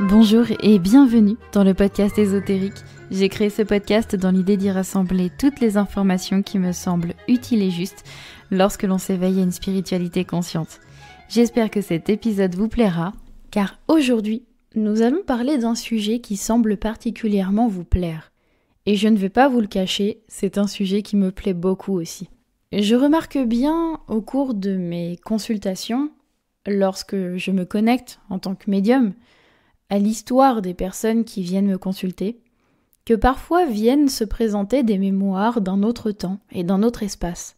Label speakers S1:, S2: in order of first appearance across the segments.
S1: Bonjour et bienvenue dans le podcast ésotérique. J'ai créé ce podcast dans l'idée d'y rassembler toutes les informations qui me semblent utiles et justes lorsque l'on s'éveille à une spiritualité consciente. J'espère que cet épisode vous plaira, car aujourd'hui, nous allons parler d'un sujet qui semble particulièrement vous plaire. Et je ne vais pas vous le cacher, c'est un sujet qui me plaît beaucoup aussi. Je remarque bien au cours de mes consultations, lorsque je me connecte en tant que médium, à l'histoire des personnes qui viennent me consulter, que parfois viennent se présenter des mémoires d'un autre temps et d'un autre espace.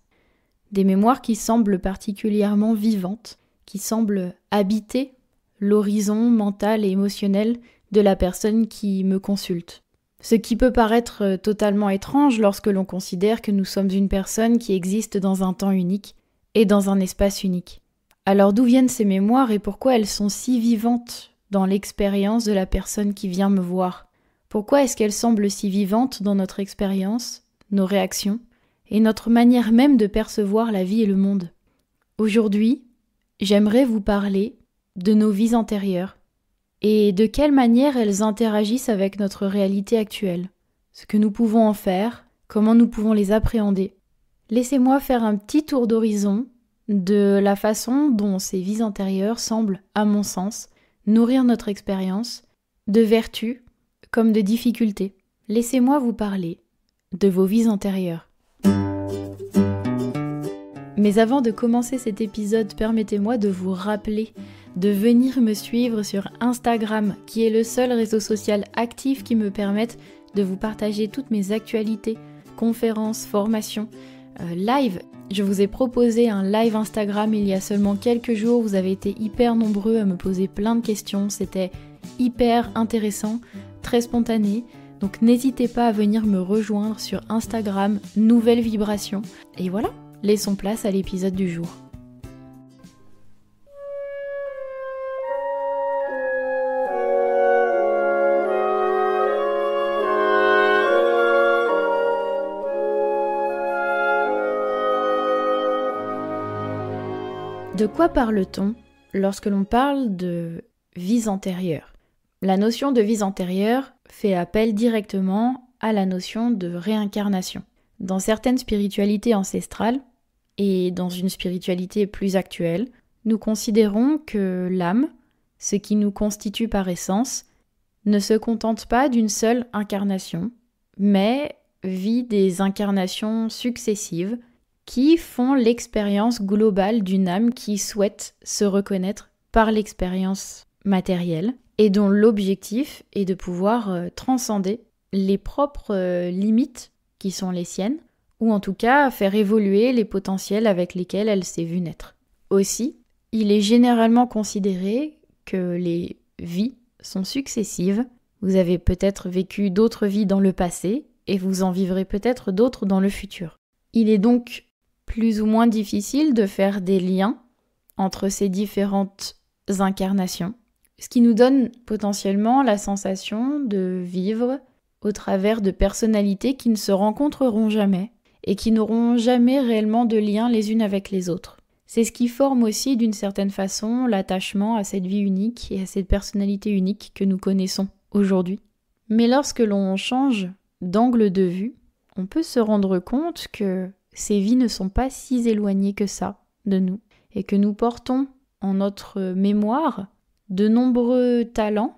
S1: Des mémoires qui semblent particulièrement vivantes, qui semblent habiter l'horizon mental et émotionnel de la personne qui me consulte. Ce qui peut paraître totalement étrange lorsque l'on considère que nous sommes une personne qui existe dans un temps unique et dans un espace unique. Alors d'où viennent ces mémoires et pourquoi elles sont si vivantes dans l'expérience de la personne qui vient me voir? Pourquoi est-ce qu'elles semblent si vivantes dans notre expérience, nos réactions et notre manière même de percevoir la vie et le monde? Aujourd'hui, j'aimerais vous parler de nos vies antérieures et de quelle manière elles interagissent avec notre réalité actuelle, ce que nous pouvons en faire, comment nous pouvons les appréhender. Laissez-moi faire un petit tour d'horizon de la façon dont ces vies antérieures semblent, à mon sens, nourrir notre expérience, de vertus comme de difficultés. Laissez-moi vous parler de vos vies antérieures. Mais avant de commencer cet épisode, permettez-moi de vous rappeler de venir me suivre sur Instagram, qui est le seul réseau social actif qui me permette de vous partager toutes mes actualités, conférences, formations, live. Je vous ai proposé un live Instagram il y a seulement quelques jours, vous avez été hyper nombreux à me poser plein de questions, c'était hyper intéressant, très spontané, donc n'hésitez pas à venir me rejoindre sur Instagram, Nouvelle Vibration, et voilà, laissons place à l'épisode du jour. De quoi parle-t-on lorsque l'on parle de vies antérieures? La notion de vies antérieures fait appel directement à la notion de réincarnation. Dans certaines spiritualités ancestrales, et dans une spiritualité plus actuelle, nous considérons que l'âme, ce qui nous constitue par essence, ne se contente pas d'une seule incarnation, mais vit des incarnations successives qui font l'expérience globale d'une âme qui souhaite se reconnaître par l'expérience matérielle et dont l'objectif est de pouvoir transcender les propres limites qui sont les siennes, ou en tout cas faire évoluer les potentiels avec lesquels elle s'est vue naître. Aussi, il est généralement considéré que les vies sont successives. Vous avez peut-être vécu d'autres vies dans le passé et vous en vivrez peut-être d'autres dans le futur. Il est donc plus ou moins difficile de faire des liens entre ces différentes incarnations, ce qui nous donne potentiellement la sensation de vivre au travers de personnalités qui ne se rencontreront jamais et qui n'auront jamais réellement de lien les unes avec les autres. C'est ce qui forme aussi d'une certaine façon l'attachement à cette vie unique et à cette personnalité unique que nous connaissons aujourd'hui. Mais lorsque l'on change d'angle de vue, on peut se rendre compte que ces vies ne sont pas si éloignées que ça de nous et que nous portons en notre mémoire de nombreux talents,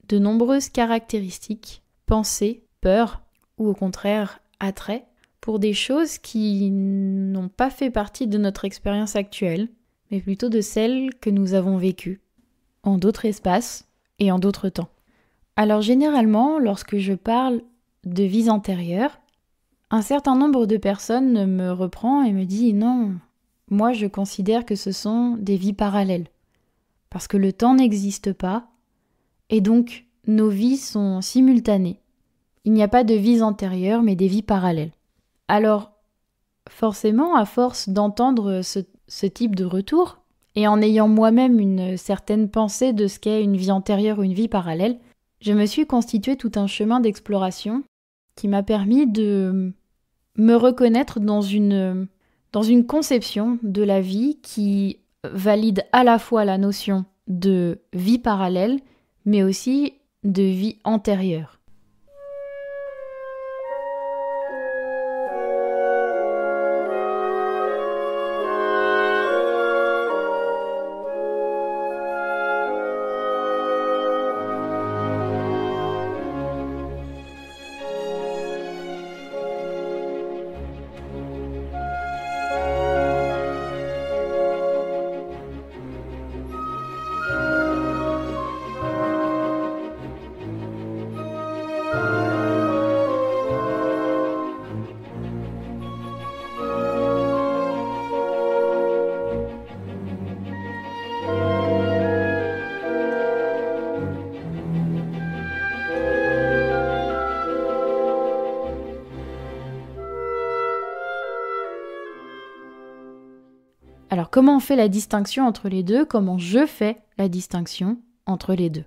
S1: de nombreuses caractéristiques, pensées, peurs ou au contraire attraits pour des choses qui n'ont pas fait partie de notre expérience actuelle, mais plutôt de celles que nous avons vécues en d'autres espaces et en d'autres temps. Alors généralement, lorsque je parle de vies antérieures, un certain nombre de personnes me reprend et me dit « Non, moi je considère que ce sont des vies parallèles, parce que le temps n'existe pas, et donc nos vies sont simultanées. Il n'y a pas de vies antérieures, mais des vies parallèles. » Alors, forcément, à force d'entendre ce type de retour, et en ayant moi-même une certaine pensée de ce qu'est une vie antérieure ou une vie parallèle, je me suis constitué tout un chemin d'exploration qui m'a permis de me reconnaître dans une conception de la vie qui valide à la fois la notion de vie parallèle, mais aussi de vie antérieure. Alors comment on fait la distinction entre les deux? Comment je fais la distinction entre les deux?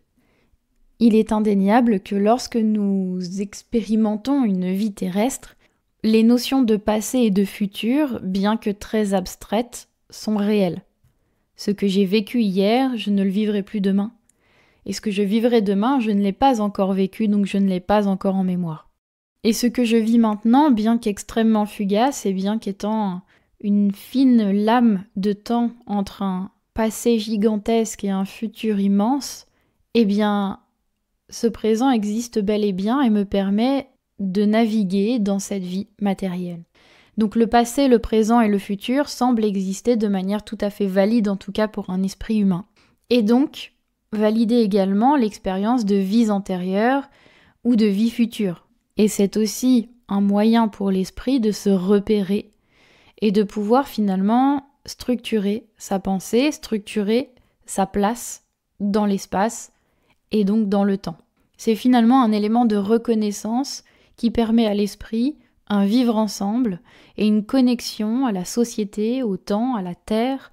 S1: Il est indéniable que lorsque nous expérimentons une vie terrestre, les notions de passé et de futur, bien que très abstraites, sont réelles. Ce que j'ai vécu hier, je ne le vivrai plus demain. Et ce que je vivrai demain, je ne l'ai pas encore vécu, donc je ne l'ai pas encore en mémoire. Et ce que je vis maintenant, bien qu'extrêmement fugace et bien qu'étant une fine lame de temps entre un passé gigantesque et un futur immense, eh bien, ce présent existe bel et bien et me permet de naviguer dans cette vie matérielle. Donc le passé, le présent et le futur semblent exister de manière tout à fait valide, en tout cas pour un esprit humain. Et donc, valider également l'expérience de vies antérieures ou de vies futures. Et c'est aussi un moyen pour l'esprit de se repérer et de pouvoir finalement structurer sa pensée, structurer sa place dans l'espace et donc dans le temps. C'est finalement un élément de reconnaissance qui permet à l'esprit un vivre ensemble et une connexion à la société, au temps, à la terre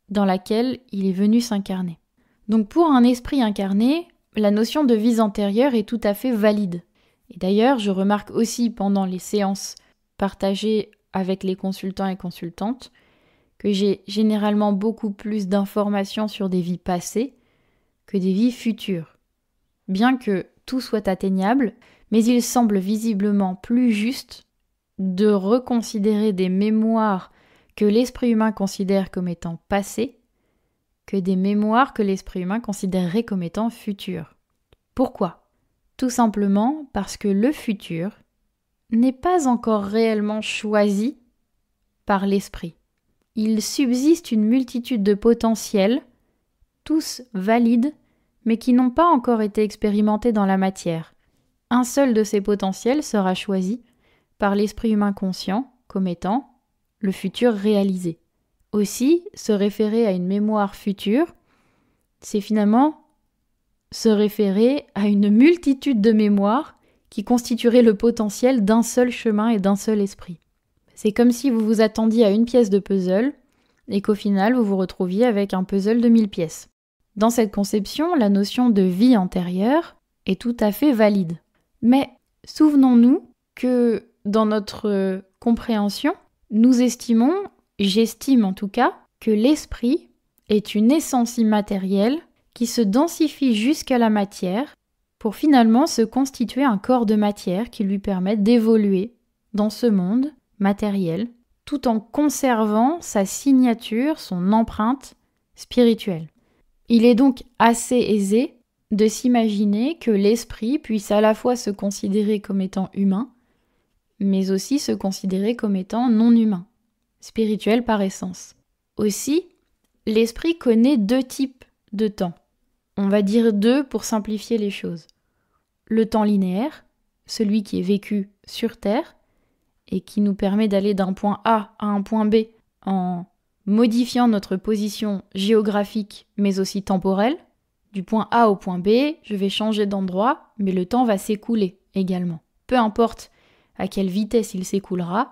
S1: dans laquelle il est venu s'incarner. Donc pour un esprit incarné, la notion de vie antérieure est tout à fait valide. Et d'ailleurs, je remarque aussi pendant les séances partagées avec les consultants et consultantes que j'ai généralement beaucoup plus d'informations sur des vies passées que des vies futures. Bien que tout soit atteignable, mais il semble visiblement plus juste de reconsidérer des mémoires que l'esprit humain considère comme étant passées que des mémoires que l'esprit humain considérerait comme étant futures. Pourquoi ? Tout simplement parce que le futur n'est pas encore réellement choisi par l'esprit. Il subsiste une multitude de potentiels, tous valides, mais qui n'ont pas encore été expérimentés dans la matière. Un seul de ces potentiels sera choisi par l'esprit humain conscient comme étant le futur réalisé. Aussi, se référer à une mémoire future, c'est finalement se référer à une multitude de mémoires qui constitueraient le potentiel d'un seul chemin et d'un seul esprit. C'est comme si vous vous attendiez à une pièce de puzzle et qu'au final vous vous retrouviez avec un puzzle de 1000 pièces. Dans cette conception, la notion de vie antérieure est tout à fait valide. Mais souvenons-nous que dans notre compréhension, nous estimons, j'estime en tout cas, que l'esprit est une essence immatérielle qui se densifie jusqu'à la matière pour finalement se constituer un corps de matière qui lui permette d'évoluer dans ce monde matériel tout en conservant sa signature, son empreinte spirituelle. Il est donc assez aisé de s'imaginer que l'esprit puisse à la fois se considérer comme étant humain, mais aussi se considérer comme étant non humain, spirituel par essence. Aussi, l'esprit connaît deux types de temps. On va dire deux pour simplifier les choses. Le temps linéaire, celui qui est vécu sur Terre et qui nous permet d'aller d'un point A à un point B en modifiant notre position géographique mais aussi temporelle. Du point A au point B, je vais changer d'endroit, mais le temps va s'écouler également. Peu importe à quelle vitesse il s'écoulera.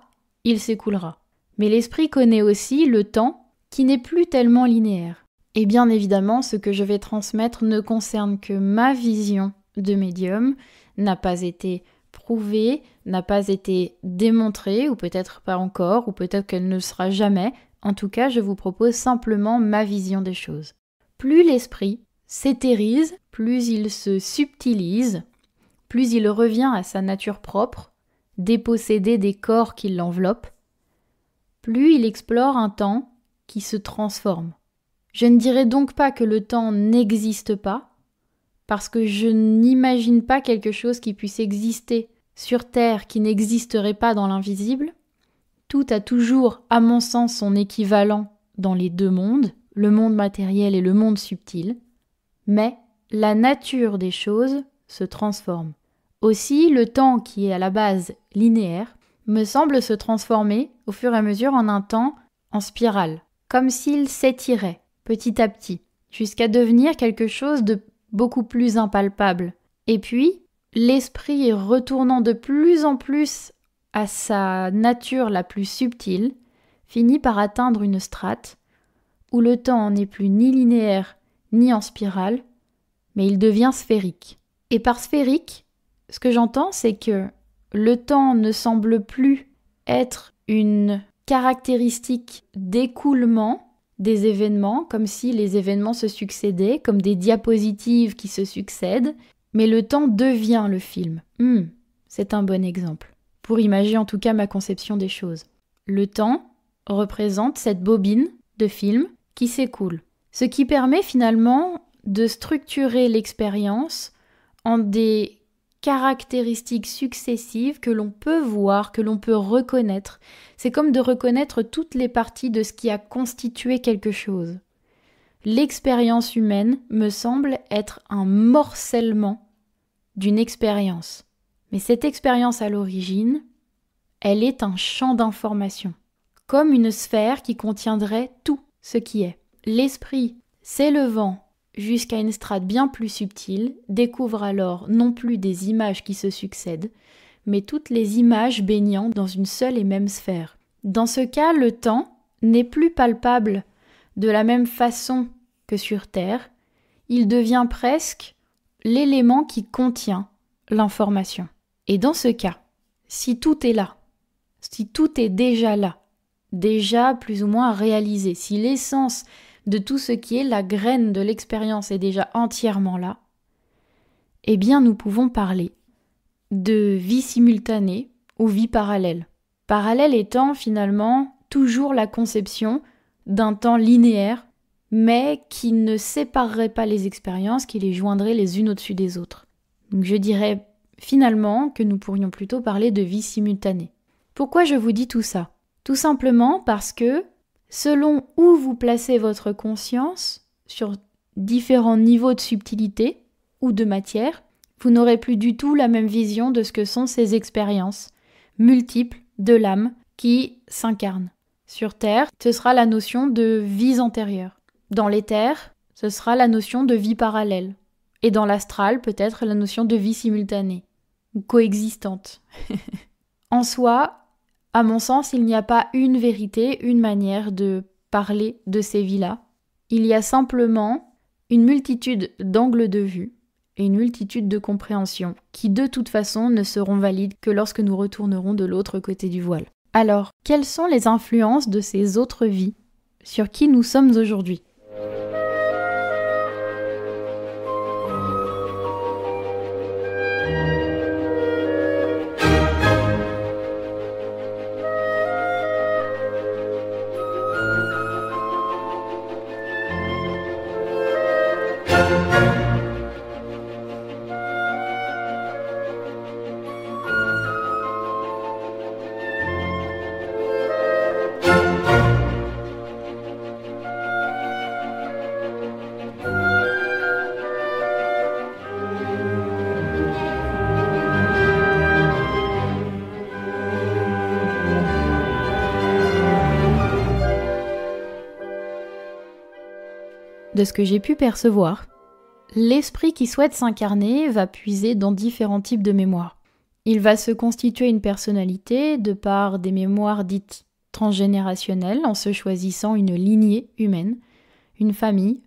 S1: Mais l'esprit connaît aussi le temps qui n'est plus tellement linéaire. Et bien évidemment, ce que je vais transmettre ne concerne que ma vision de médium, n'a pas été prouvée, n'a pas été démontrée, ou peut-être pas encore, ou peut-être qu'elle ne le sera jamais. En tout cas, je vous propose simplement ma vision des choses. Plus l'esprit s'éthérise, plus il se subtilise, plus il revient à sa nature propre, dépossédé des corps qui l'enveloppent, plus il explore un temps qui se transforme. Je ne dirais donc pas que le temps n'existe pas, parce que je n'imagine pas quelque chose qui puisse exister sur Terre qui n'existerait pas dans l'invisible. Tout a toujours, à mon sens, son équivalent dans les deux mondes, le monde matériel et le monde subtil, mais la nature des choses se transforme. Aussi, le temps qui est à la base linéaire me semble se transformer au fur et à mesure en un temps en spirale, comme s'il s'étirait petit à petit, jusqu'à devenir quelque chose de beaucoup plus impalpable. Et puis, l'esprit retournant de plus en plus à sa nature la plus subtile, finit par atteindre une strate où le temps n'est plus ni linéaire ni en spirale, mais il devient sphérique. Et par sphérique, ce que j'entends, c'est que le temps ne semble plus être une caractéristique d'écoulement des événements, comme si les événements se succédaient, comme des diapositives qui se succèdent, mais le temps devient le film. C'est un bon exemple, pour imaginer en tout cas ma conception des choses. Le temps représente cette bobine de film qui s'écoule, ce qui permet finalement de structurer l'expérience en des caractéristiques successives que l'on peut voir, que l'on peut reconnaître. C'est comme de reconnaître toutes les parties de ce qui a constitué quelque chose. L'expérience humaine me semble être un morcellement d'une expérience. Mais cette expérience à l'origine, elle est un champ d'information, comme une sphère qui contiendrait tout ce qui est. L'esprit s'élevant jusqu'à une strate bien plus subtile, découvre alors non plus des images qui se succèdent, mais toutes les images baignant dans une seule et même sphère. Dans ce cas, le temps n'est plus palpable de la même façon que sur Terre, il devient presque l'élément qui contient l'information. Et dans ce cas, si tout est là, si tout est déjà là, déjà plus ou moins réalisé, si l'essence de tout ce qui est la graine de l'expérience est déjà entièrement là, eh bien nous pouvons parler de vie simultanée ou vie parallèle. Parallèle étant finalement toujours la conception d'un temps linéaire, mais qui ne séparerait pas les expériences, qui les joindrait les unes au-dessus des autres. Donc je dirais finalement que nous pourrions plutôt parler de vie simultanée. Pourquoi je vous dis tout ça ? Tout simplement parce que selon où vous placez votre conscience sur différents niveaux de subtilité ou de matière, vous n'aurez plus du tout la même vision de ce que sont ces expériences multiples de l'âme qui s'incarnent. Sur Terre, ce sera la notion de vies antérieures. Dans l'éther, ce sera la notion de vie parallèle. Et dans l'astral, peut-être la notion de vie simultanée, ou coexistante. En soi, à mon sens, il n'y a pas une vérité, une manière de parler de ces vies-là. Il y a simplement une multitude d'angles de vue et une multitude de compréhensions qui de toute façon ne seront valides que lorsque nous retournerons de l'autre côté du voile. Alors, quelles sont les influences de ces autres vies sur qui nous sommes aujourd'hui ? De ce que j'ai pu percevoir, l'esprit qui souhaite s'incarner va puiser dans différents types de mémoires. Il va se constituer une personnalité de par des mémoires dites transgénérationnelles en se choisissant une lignée humaine, une famille,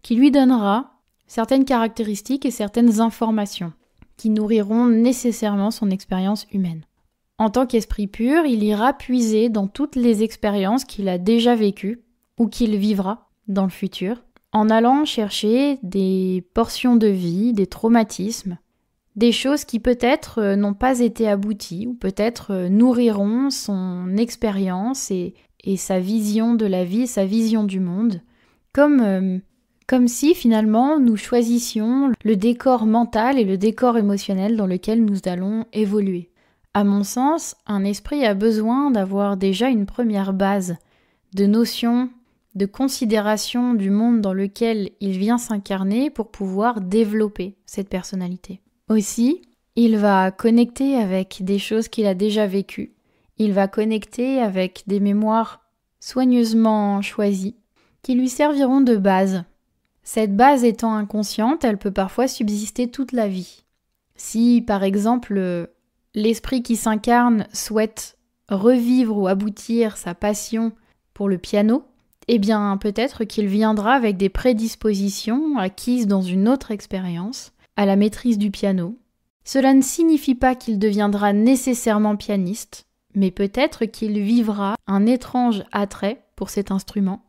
S1: qui lui donnera certaines caractéristiques et certaines informations qui nourriront nécessairement son expérience humaine. En tant qu'esprit pur, il ira puiser dans toutes les expériences qu'il a déjà vécues ou qu'il vivra dans le futur, en allant chercher des portions de vie, des traumatismes, des choses qui peut-être n'ont pas été abouties ou peut-être nourriront son expérience et sa vision de la vie, sa vision du monde, comme si finalement nous choisissions le décor mental et le décor émotionnel dans lequel nous allons évoluer. À mon sens, un esprit a besoin d'avoir déjà une première base de notions, de considération du monde dans lequel il vient s'incarner pour pouvoir développer cette personnalité. Aussi, il va connecter avec des choses qu'il a déjà vécues. Il va connecter avec des mémoires soigneusement choisies qui lui serviront de base. Cette base étant inconsciente, elle peut parfois subsister toute la vie. Si, par exemple, l'esprit qui s'incarne souhaite revivre ou aboutir sa passion pour le piano, eh bien peut-être qu'il viendra avec des prédispositions acquises dans une autre expérience à la maîtrise du piano. Cela ne signifie pas qu'il deviendra nécessairement pianiste, mais peut-être qu'il vivra un étrange attrait pour cet instrument,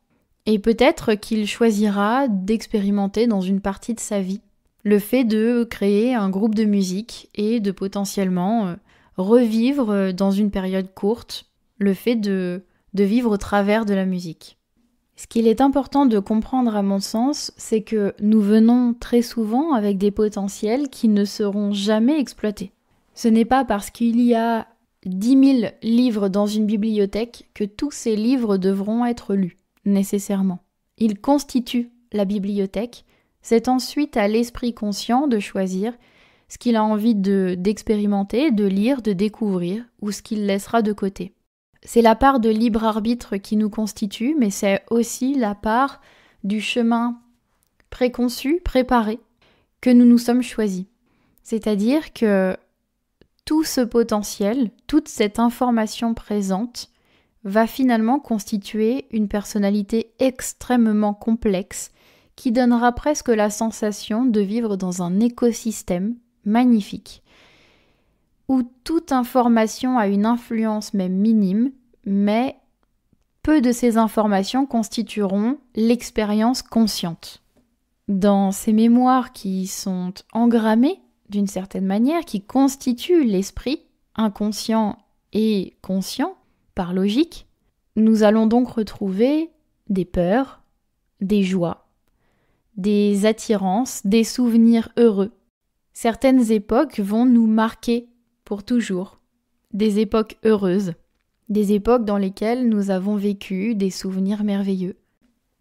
S1: et peut-être qu'il choisira d'expérimenter dans une partie de sa vie le fait de créer un groupe de musique et de potentiellement revivre dans une période courte le fait de vivre au travers de la musique. Ce qu'il est important de comprendre à mon sens, c'est que nous venons très souvent avec des potentiels qui ne seront jamais exploités. Ce n'est pas parce qu'il y a 10 000 livres dans une bibliothèque que tous ces livres devront être lus, nécessairement. Ils constituent la bibliothèque, c'est ensuite à l'esprit conscient de choisir ce qu'il a envie d'expérimenter, de lire, de découvrir, ou ce qu'il laissera de côté. C'est la part de libre arbitre qui nous constitue, mais c'est aussi la part du chemin préconçu, préparé, que nous nous sommes choisis. C'est-à-dire que tout ce potentiel, toute cette information présente, va finalement constituer une personnalité extrêmement complexe qui donnera presque la sensation de vivre dans un écosystème magnifique, où toute information a une influence même minime, mais peu de ces informations constitueront l'expérience consciente. Dans ces mémoires qui sont engrammées d'une certaine manière, qui constituent l'esprit inconscient et conscient, par logique, nous allons donc retrouver des peurs, des joies, des attirances, des souvenirs heureux. Certaines époques vont nous marquer pour toujours, des époques heureuses, des époques dans lesquelles nous avons vécu des souvenirs merveilleux.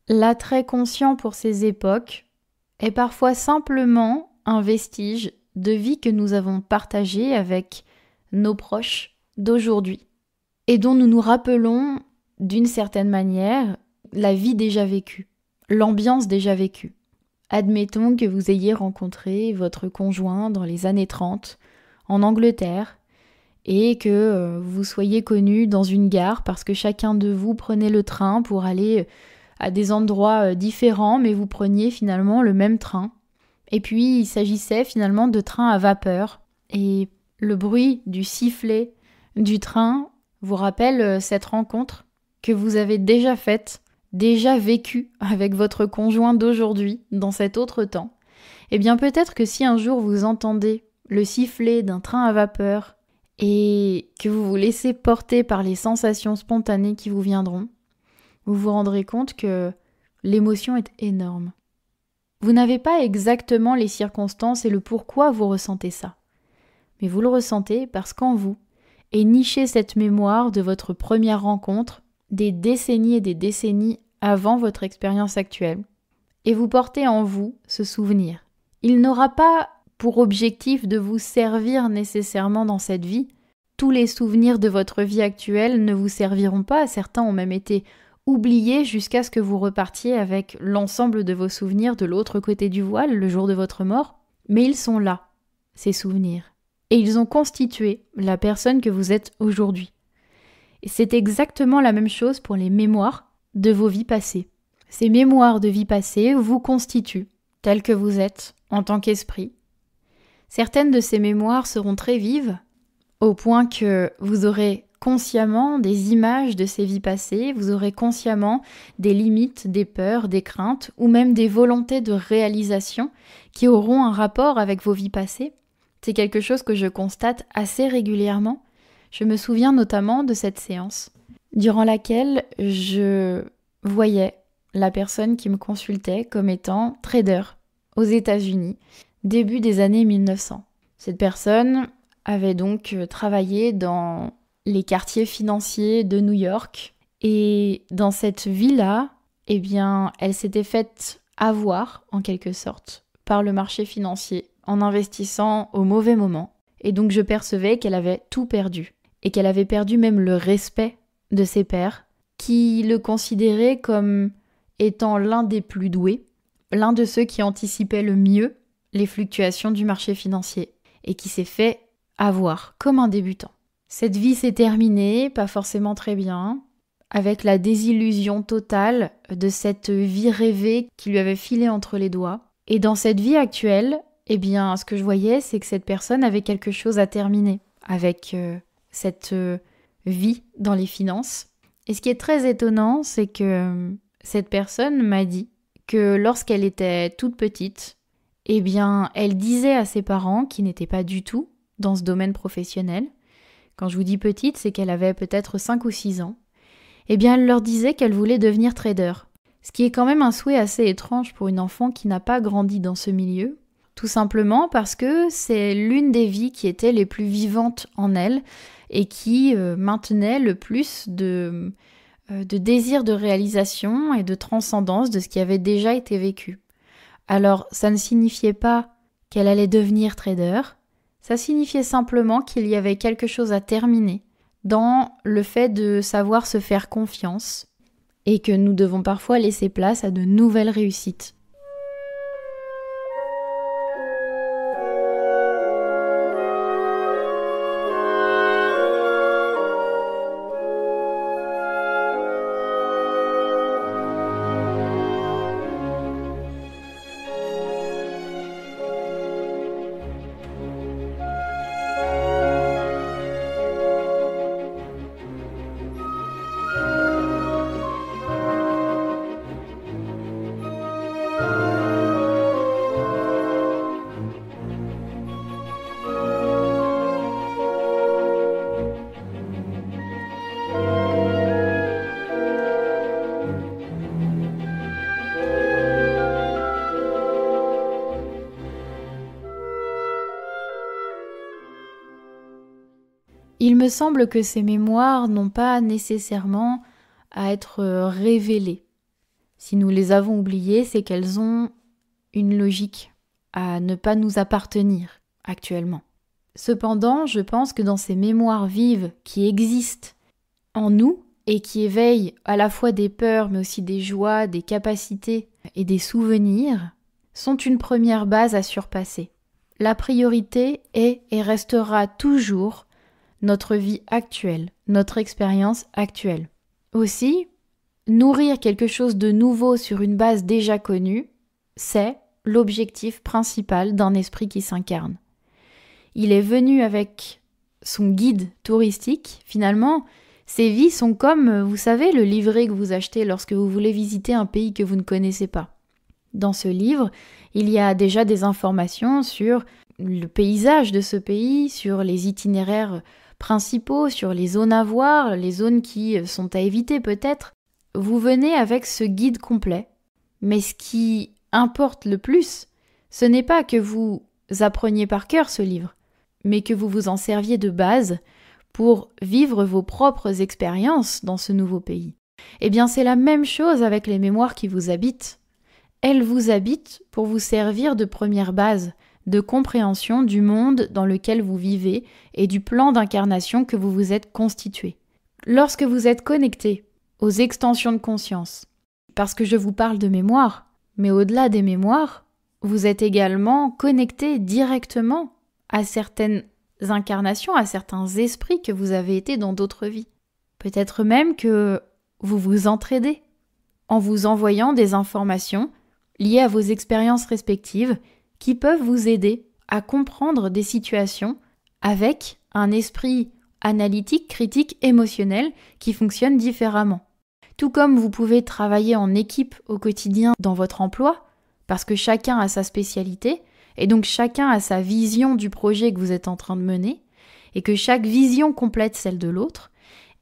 S1: L'attrait conscient pour ces époques est parfois simplement un vestige de vie que nous avons partagée avec nos proches d'aujourd'hui et dont nous nous rappelons d'une certaine manière la vie déjà vécue, l'ambiance déjà vécue. Admettons que vous ayez rencontré votre conjoint dans les années 30 en Angleterre et que vous soyez connus dans une gare parce que chacun de vous prenait le train pour aller à des endroits différents, mais vous preniez finalement le même train. Et puis il s'agissait finalement de trains à vapeur et le bruit du sifflet du train vous rappelle cette rencontre que vous avez déjà faite, déjà vécue avec votre conjoint d'aujourd'hui dans cet autre temps. Eh bien peut-être que si un jour vous entendez le sifflet d'un train à vapeur et que vous vous laissez porter par les sensations spontanées qui vous viendront, vous vous rendrez compte que l'émotion est énorme. Vous n'avez pas exactement les circonstances et le pourquoi vous ressentez ça, mais vous le ressentez parce qu'en vous est nichée cette mémoire de votre première rencontre des décennies et des décennies avant votre expérience actuelle, et vous portez en vous ce souvenir. Il n'aura pas pour objectif de vous servir nécessairement dans cette vie. Tous les souvenirs de votre vie actuelle ne vous serviront pas, certains ont même été oubliés jusqu'à ce que vous repartiez avec l'ensemble de vos souvenirs de l'autre côté du voile le jour de votre mort, mais ils sont là, ces souvenirs, et ils ont constitué la personne que vous êtes aujourd'hui. Et c'est exactement la même chose pour les mémoires de vos vies passées. Ces mémoires de vie passée vous constituent, tels que vous êtes, en tant qu'esprit. Certaines de ces mémoires seront très vives, au point que vous aurez consciemment des images de ces vies passées, vous aurez consciemment des limites, des peurs, des craintes ou même des volontés de réalisation qui auront un rapport avec vos vies passées. C'est quelque chose que je constate assez régulièrement. Je me souviens notamment de cette séance durant laquelle je voyais la personne qui me consultait comme étant trader aux États-Unis, début des années 1900. Cette personne avait donc travaillé dans les quartiers financiers de New York et dans cette vie-là, eh bien, elle s'était faite avoir en quelque sorte par le marché financier en investissant au mauvais moment. Et donc je percevais qu'elle avait tout perdu et qu'elle avait perdu même le respect de ses pairs qui le considéraient comme étant l'un des plus doués, l'un de ceux qui anticipaient le mieux les fluctuations du marché financier et qui s'est fait avoir comme un débutant. Cette vie s'est terminée, pas forcément très bien, avec la désillusion totale de cette vie rêvée qui lui avait filé entre les doigts. Et dans cette vie actuelle, eh bien, ce que je voyais, c'est que cette personne avait quelque chose à terminer avec cette vie dans les finances. Et ce qui est très étonnant, c'est que cette personne m'a dit que lorsqu'elle était toute petite, eh bien, elle disait à ses parents, qui n'étaient pas du tout dans ce domaine professionnel, quand je vous dis petite, c'est qu'elle avait peut-être 5 ou 6 ans, eh bien, elle leur disait qu'elle voulait devenir trader. Ce qui est quand même un souhait assez étrange pour une enfant qui n'a pas grandi dans ce milieu, tout simplement parce que c'est l'une des vies qui était les plus vivantes en elle et qui maintenait le plus de désir de réalisation et de transcendance de ce qui avait déjà été vécu. Alors, ça ne signifiait pas qu'elle allait devenir trader, ça signifiait simplement qu'il y avait quelque chose à terminer dans le fait de savoir se faire confiance et que nous devons parfois laisser place à de nouvelles réussites. Il me semble que ces mémoires n'ont pas nécessairement à être révélées. Si nous les avons oubliées, c'est qu'elles ont une logique à ne pas nous appartenir actuellement. Cependant, je pense que dans ces mémoires vives qui existent en nous et qui éveillent à la fois des peurs, mais aussi des joies, des capacités et des souvenirs, sont une première base à surpasser. La priorité est et restera toujours notre vie actuelle, notre expérience actuelle. Aussi, nourrir quelque chose de nouveau sur une base déjà connue, c'est l'objectif principal d'un esprit qui s'incarne. Il est venu avec son guide touristique. Finalement, ces vies sont comme, vous savez, le livret que vous achetez lorsque vous voulez visiter un pays que vous ne connaissez pas. Dans ce livre, il y a déjà des informations sur le paysage de ce pays, sur les itinéraires principaux, sur les zones à voir, les zones qui sont à éviter peut-être. Vous venez avec ce guide complet, mais ce qui importe le plus, ce n'est pas que vous appreniez par cœur ce livre, mais que vous vous en serviez de base pour vivre vos propres expériences dans ce nouveau pays. Eh bien, c'est la même chose avec les mémoires qui vous habitent. Elles vous habitent pour vous servir de première base, de compréhension du monde dans lequel vous vivez et du plan d'incarnation que vous vous êtes constitué. Lorsque vous êtes connecté aux extensions de conscience, parce que je vous parle de mémoire, mais au-delà des mémoires, vous êtes également connecté directement à certaines incarnations, à certains esprits que vous avez été dans d'autres vies. Peut-être même que vous vous entraidez en vous envoyant des informations liées à vos expériences respectives qui peuvent vous aider à comprendre des situations avec un esprit analytique, critique, émotionnel qui fonctionnent différemment. Tout comme vous pouvez travailler en équipe au quotidien dans votre emploi, parce que chacun a sa spécialité, et donc chacun a sa vision du projet que vous êtes en train de mener, et que chaque vision complète celle de l'autre,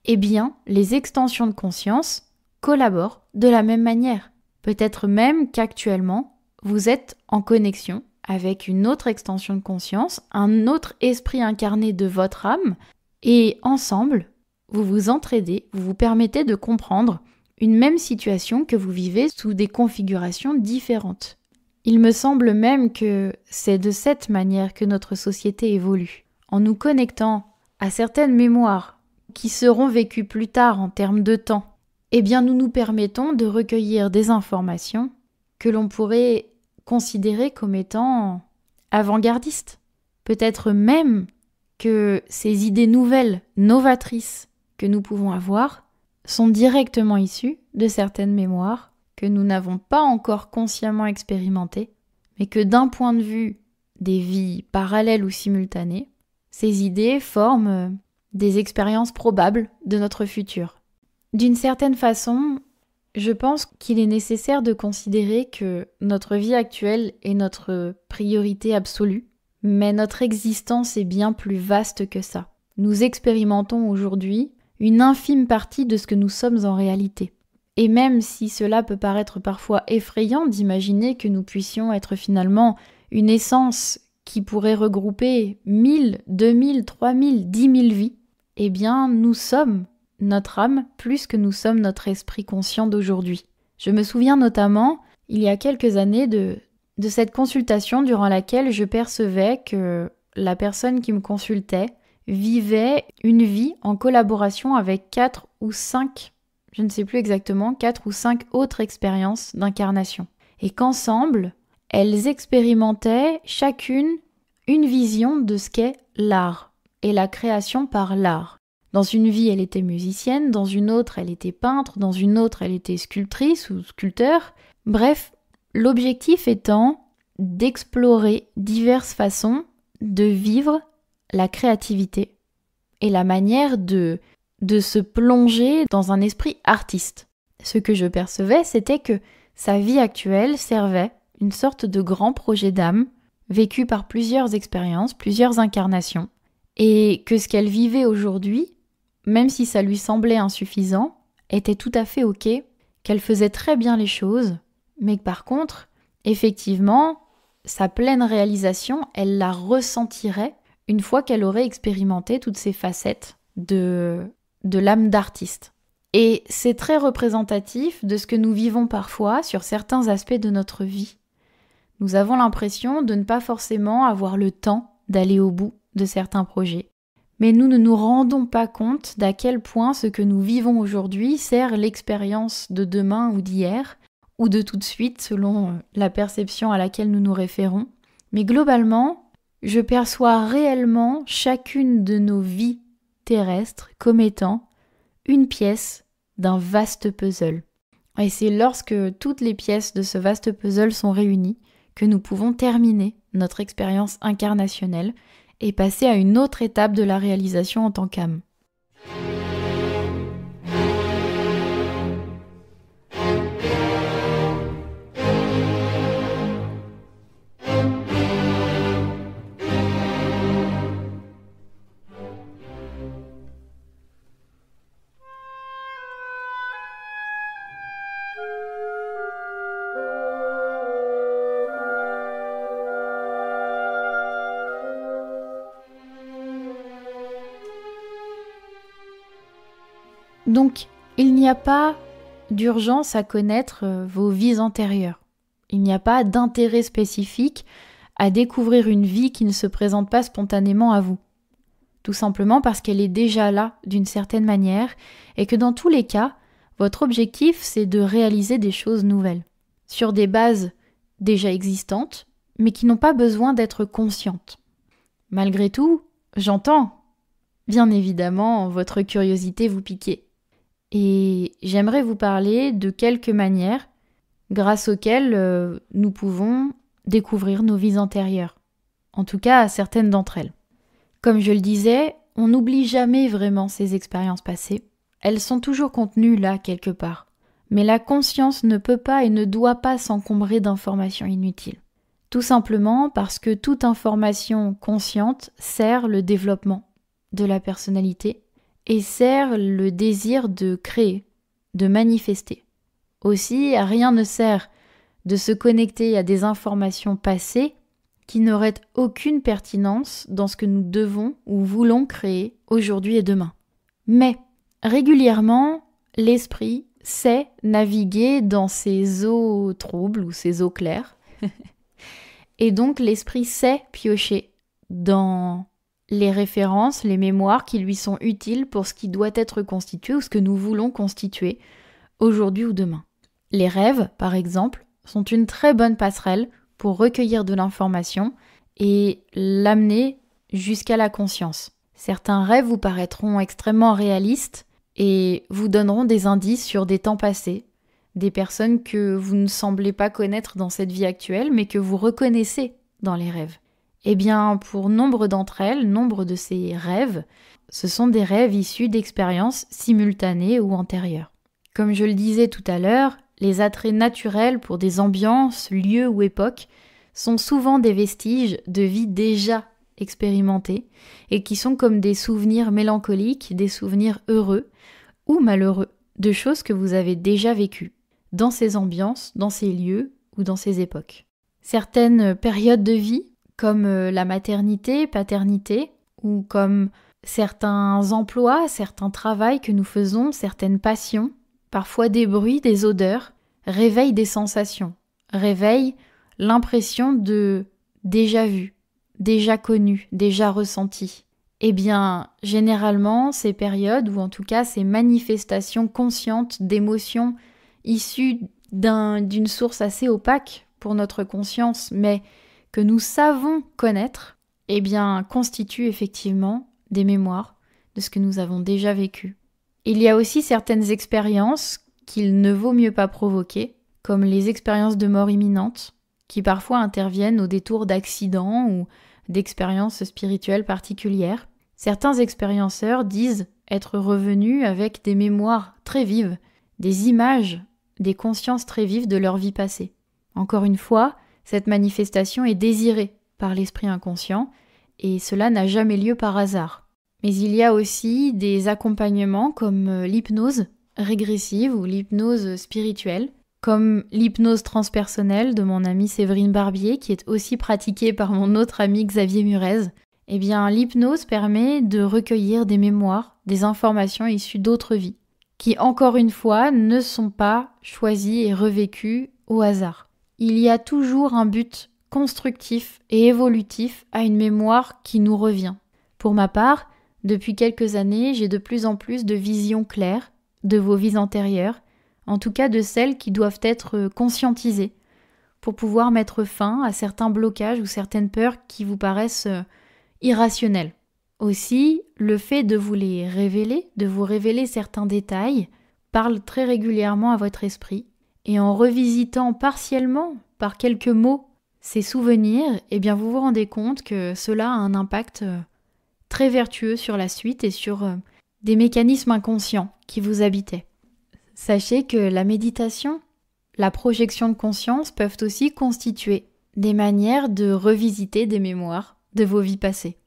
S1: eh bien, les extensions de conscience collaborent de la même manière. Peut-être même qu'actuellement, vous êtes en connexion avec une autre extension de conscience, un autre esprit incarné de votre âme, et ensemble, vous vous entraidez, vous vous permettez de comprendre une même situation que vous vivez sous des configurations différentes. Il me semble même que c'est de cette manière que notre société évolue. En nous connectant à certaines mémoires qui seront vécues plus tard en termes de temps, eh bien nous nous permettons de recueillir des informations que l'on pourrait considérer comme étant avant-gardistes. Peut-être même que ces idées nouvelles, novatrices que nous pouvons avoir sont directement issues de certaines mémoires que nous n'avons pas encore consciemment expérimentées, mais que d'un point de vue des vies parallèles ou simultanées, ces idées forment des expériences probables de notre futur. D'une certaine façon, je pense qu'il est nécessaire de considérer que notre vie actuelle est notre priorité absolue, mais notre existence est bien plus vaste que ça. Nous expérimentons aujourd'hui une infime partie de ce que nous sommes en réalité. Et même si cela peut paraître parfois effrayant d'imaginer que nous puissions être finalement une essence qui pourrait regrouper 1000, 2000, 3000, 10 000 vies, eh bien nous sommes notre âme plus que nous sommes notre esprit conscient d'aujourd'hui. Je me souviens notamment, il y a quelques années, de cette consultation durant laquelle je percevais que la personne qui me consultait vivait une vie en collaboration avec 4 ou 5, je ne sais plus exactement, 4 ou 5 autres expériences d'incarnation. Et qu'ensemble, elles expérimentaient chacune une vision de ce qu'est l'art et la création par l'art. Dans une vie, elle était musicienne, dans une autre, elle était peintre, dans une autre, elle était sculptrice ou sculpteur. Bref, l'objectif étant d'explorer diverses façons de vivre la créativité et la manière de se plonger dans un esprit artiste. Ce que je percevais, c'était que sa vie actuelle servait une sorte de grand projet d'âme, vécu par plusieurs expériences, plusieurs incarnations, et que ce qu'elle vivait aujourd'hui, même si ça lui semblait insuffisant, était tout à fait ok, qu'elle faisait très bien les choses, mais que par contre, effectivement, sa pleine réalisation, elle la ressentirait une fois qu'elle aurait expérimenté toutes ces facettes de l'âme d'artiste. Et c'est très représentatif de ce que nous vivons parfois sur certains aspects de notre vie. Nous avons l'impression de ne pas forcément avoir le temps d'aller au bout de certains projets. Mais nous ne nous rendons pas compte d'à quel point ce que nous vivons aujourd'hui sert l'expérience de demain ou d'hier, ou de tout de suite selon la perception à laquelle nous nous référons. Mais globalement, je perçois réellement chacune de nos vies terrestres comme étant une pièce d'un vaste puzzle. Et c'est lorsque toutes les pièces de ce vaste puzzle sont réunies que nous pouvons terminer notre expérience incarnationnelle et passer à une autre étape de la réalisation en tant qu'âme. Donc, il n'y a pas d'urgence à connaître vos vies antérieures. Il n'y a pas d'intérêt spécifique à découvrir une vie qui ne se présente pas spontanément à vous. Tout simplement parce qu'elle est déjà là d'une certaine manière et que dans tous les cas, votre objectif c'est de réaliser des choses nouvelles, sur des bases déjà existantes, mais qui n'ont pas besoin d'être conscientes. Malgré tout, j'entends, bien évidemment, votre curiosité vous piquer. Et j'aimerais vous parler de quelques manières grâce auxquelles nous pouvons découvrir nos vies antérieures. En tout cas, certaines d'entre elles. Comme je le disais, on n'oublie jamais vraiment ces expériences passées. Elles sont toujours contenues là quelque part. Mais la conscience ne peut pas et ne doit pas s'encombrer d'informations inutiles. Tout simplement parce que toute information consciente sert le développement de la personnalité et sert le désir de créer, de manifester. Aussi, rien ne sert de se connecter à des informations passées qui n'auraient aucune pertinence dans ce que nous devons ou voulons créer aujourd'hui et demain. Mais, régulièrement, l'esprit sait naviguer dans ces eaux troubles ou ces eaux claires. Et donc l'esprit sait piocher dans les références, les mémoires qui lui sont utiles pour ce qui doit être constitué ou ce que nous voulons constituer aujourd'hui ou demain. Les rêves, par exemple, sont une très bonne passerelle pour recueillir de l'information et l'amener jusqu'à la conscience. Certains rêves vous paraîtront extrêmement réalistes et vous donneront des indices sur des temps passés, des personnes que vous ne semblez pas connaître dans cette vie actuelle, mais que vous reconnaissez dans les rêves. Eh bien, pour nombre d'entre elles, nombre de ces rêves, ce sont des rêves issus d'expériences simultanées ou antérieures. Comme je le disais tout à l'heure, les attraits naturels pour des ambiances, lieux ou époques sont souvent des vestiges de vie déjà expérimentées et qui sont comme des souvenirs mélancoliques, des souvenirs heureux ou malheureux de choses que vous avez déjà vécues dans ces ambiances, dans ces lieux ou dans ces époques. Certaines périodes de vie, comme la maternité, paternité, ou comme certains emplois, certains travails que nous faisons, certaines passions, parfois des bruits, des odeurs, réveillent des sensations, réveillent l'impression de déjà vu, déjà connu, déjà ressenti. Eh bien, généralement, ces périodes, ou en tout cas ces manifestations conscientes d'émotions issues d'une source assez opaque pour notre conscience, mais que nous savons connaître, eh bien, constituent effectivement des mémoires de ce que nous avons déjà vécu. Il y a aussi certaines expériences qu'il ne vaut mieux pas provoquer, comme les expériences de mort imminente, qui parfois interviennent au détour d'accidents ou d'expériences spirituelles particulières. Certains expérienceurs disent être revenus avec des mémoires très vives, des images, des consciences très vives de leur vie passée. Encore une fois, cette manifestation est désirée par l'esprit inconscient et cela n'a jamais lieu par hasard. Mais il y a aussi des accompagnements comme l'hypnose régressive ou l'hypnose spirituelle, comme l'hypnose transpersonnelle de mon amie Séverine Barbier, qui est aussi pratiquée par mon autre ami Xavier Murez. Eh bien, l'hypnose permet de recueillir des mémoires, des informations issues d'autres vies, qui, encore une fois, ne sont pas choisies et revécues au hasard. Il y a toujours un but constructif et évolutif à une mémoire qui nous revient. Pour ma part, depuis quelques années, j'ai de plus en plus de visions claires de vos vies antérieures, en tout cas de celles qui doivent être conscientisées, pour pouvoir mettre fin à certains blocages ou certaines peurs qui vous paraissent irrationnelles. Aussi, le fait de vous les révéler, de vous révéler certains détails, parle très régulièrement à votre esprit, et en revisitant partiellement, par quelques mots, ces souvenirs, eh bien vous vous rendez compte que cela a un impact très vertueux sur la suite et sur des mécanismes inconscients qui vous habitaient. Sachez que la méditation, la projection de conscience peuvent aussi constituer des manières de revisiter des mémoires de vos vies passées.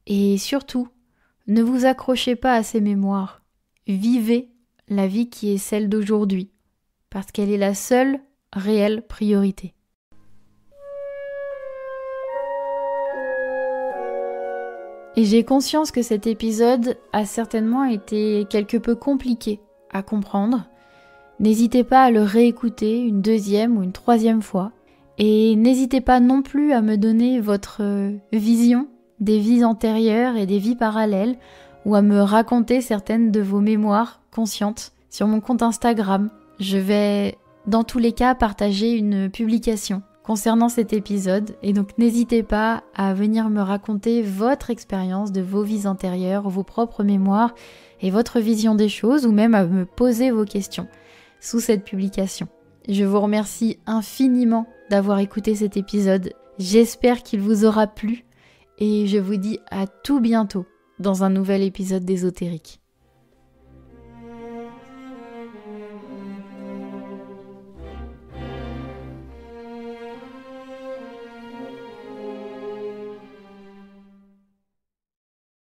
S1: Et surtout, ne vous accrochez pas à ces mémoires. Vivez la vie qui est celle d'aujourd'hui, parce qu'elle est la seule réelle priorité. Et j'ai conscience que cet épisode a certainement été quelque peu compliqué à comprendre. N'hésitez pas à le réécouter une deuxième ou une troisième fois. Et n'hésitez pas non plus à me donner votre vision des vies antérieures et des vies parallèles, ou à me raconter certaines de vos mémoires conscientes sur mon compte Instagram. Je vais dans tous les cas partager une publication concernant cet épisode, et donc n'hésitez pas à venir me raconter votre expérience de vos vies antérieures, vos propres mémoires et votre vision des choses, ou même à me poser vos questions sous cette publication. Je vous remercie infiniment d'avoir écouté cet épisode. J'espère qu'il vous aura plu et je vous dis à tout bientôt dans un nouvel épisode d'Ésotérique.